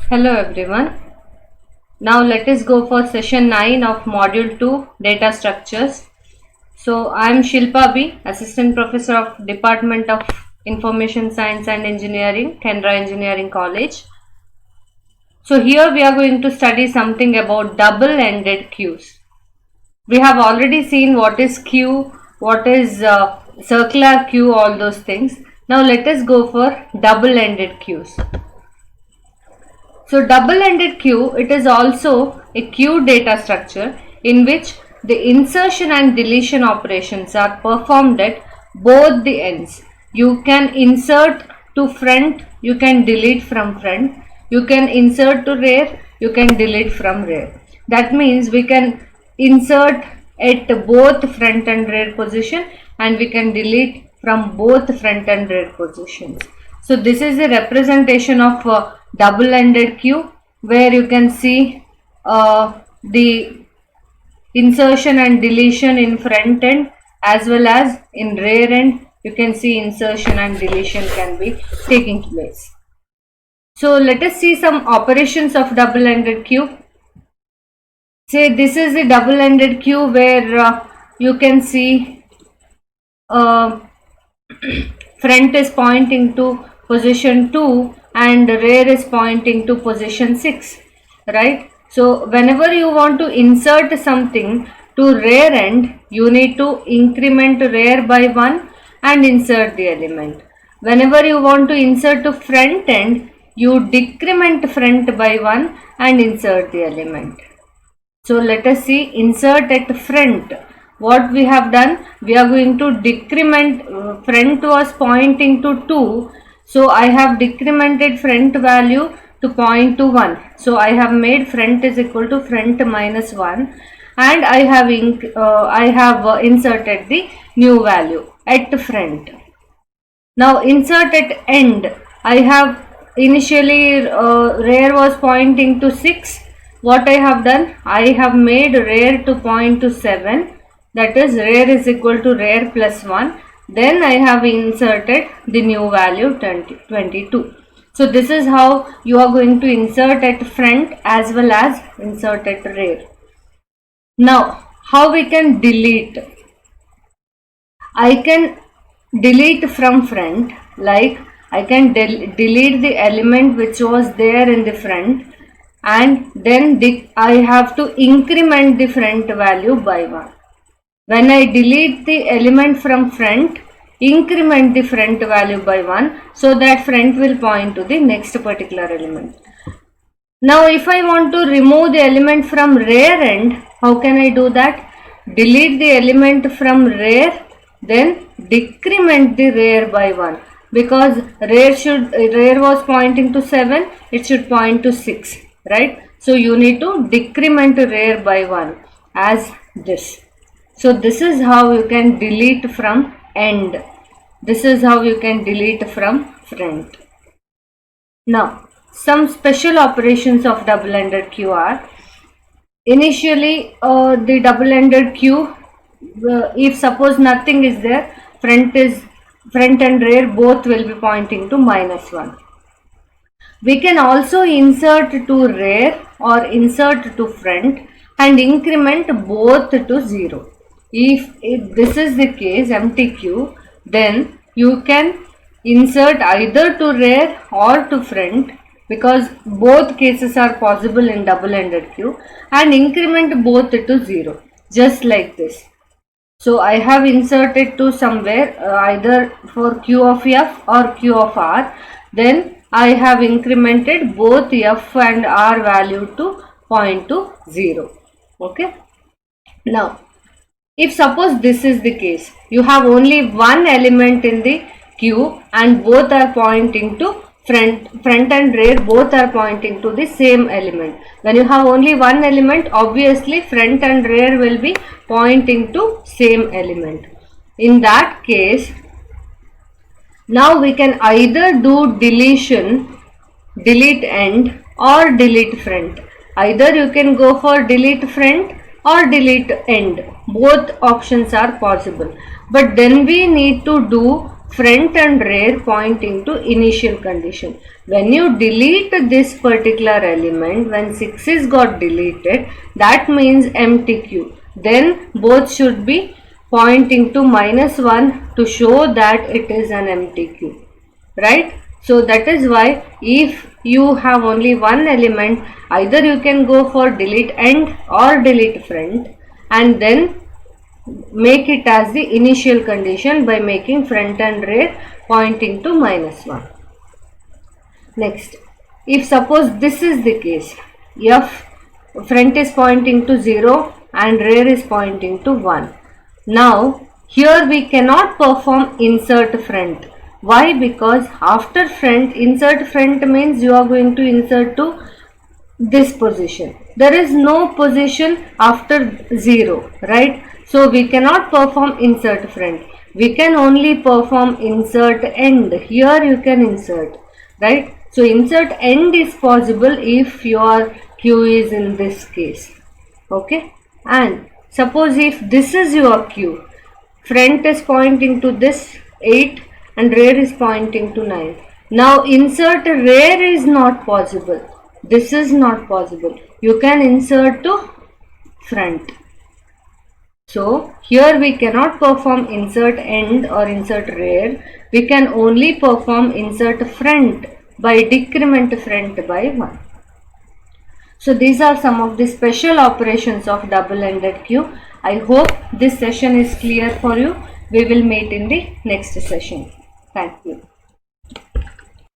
Hello everyone. Now let us go for session 9 of module 2 data structures. So I am Shilpa B, Assistant Professor of Department of Information Science and Engineering, Canara Engineering College. So here we are going to study something about double-ended queues. We have already seen what is queue, what is circular queue, all those things. Now let us go for double-ended queues. So double-ended queue, it is also a queue data structure in which the insertion and deletion operations are performed at both the ends. You can insert to front, you can delete from front, you can insert to rear, you can delete from rear. That means we can insert at both front and rear position and we can delete from both front and rear positions. So this is a representation of double-ended queue where you can see the insertion and deletion in front end as well as in rear end. You can see insertion and deletion can be taking place. So let us see some operations of double-ended queue. Say this is a double-ended queue where you can see front is pointing to position 2 and rear is pointing to position 6, right? So whenever you want to insert something to rear end, you need to increment rear by 1 and insert the element. Whenever you want to insert to front end, you decrement front by 1 and insert the element. So let us see insert at front. What we have done, we are going to decrement, front was pointing to 2, so I have decremented front value to point to 1. So I have made front is equal to front minus 1 and I have inserted the new value at front. Now insert at end, I have initially rear was pointing to 6. What I have done, I have made rear to point to 7. That is rear is equal to rear plus 1. Then I have inserted the new value 22. So this is how you are going to insert at front as well as insert at rear. Now how we can delete? I can delete from front, like I can delete the element which was there in the front and then I have to increment the front value by 1. When I delete the element from front, increment the front value by 1 so that front will point to the next particular element. Now if I want to remove the element from rear end, how can I do that? Delete the element from rear, then decrement the rear by 1 because rear was pointing to 7, it should point to 6, right? So you need to decrement rear by 1 as this. So this is how you can delete from end. This is how you can delete from front. Now some special operations of double-ended queue are, initially the double-ended queue, if suppose nothing is there, front and rear both will be pointing to -1. We can also insert to rear or insert to front and increment both to 0. If this is the case, empty queue, then you can insert either to rear or to front because both cases are possible in double-ended queue and increment both to 0, just like this. So I have inserted to somewhere either for Q of F or Q of R, then I have incremented both F and R value to point to 0. Okay. Now if suppose this is the case, you have only one element in the queue and both are pointing to front and rear, both are pointing to the same element. When you have only one element, obviously front and rear will be pointing to same element. In that case, Now we can either do deletion, delete end, or delete front. Either you can go for delete front or delete end. Both options are possible. But then we need to do front and rear pointing to initial condition. When you delete this particular element, when 6 is got deleted, that means empty queue. Then both should be pointing to -1 to show that it is an empty queue, right? So that is why if you have only one element, either you can go for delete end or delete front, and then make it as the initial condition by making front and rear pointing to -1. Next, if suppose this is the case, if front is pointing to 0 and rear is pointing to 1. Now here we cannot perform insert front. Why? Because after front, insert front means you are going to insert to this position. There is no position after 0, right? So we cannot perform insert front. We can only perform insert end. Here you can insert, right? So insert end is possible if your queue is in this case. Okay, and suppose if this is your queue, front is pointing to this 8 and rear is pointing to 9. Now insert rear is not possible. This is not possible. You can insert to front. So here we cannot perform insert end or insert rear. We can only perform insert front by decrement front by 1. So these are some of the special operations of double-ended queue. I hope this session is clear for you. We will meet in the next session. Thank you.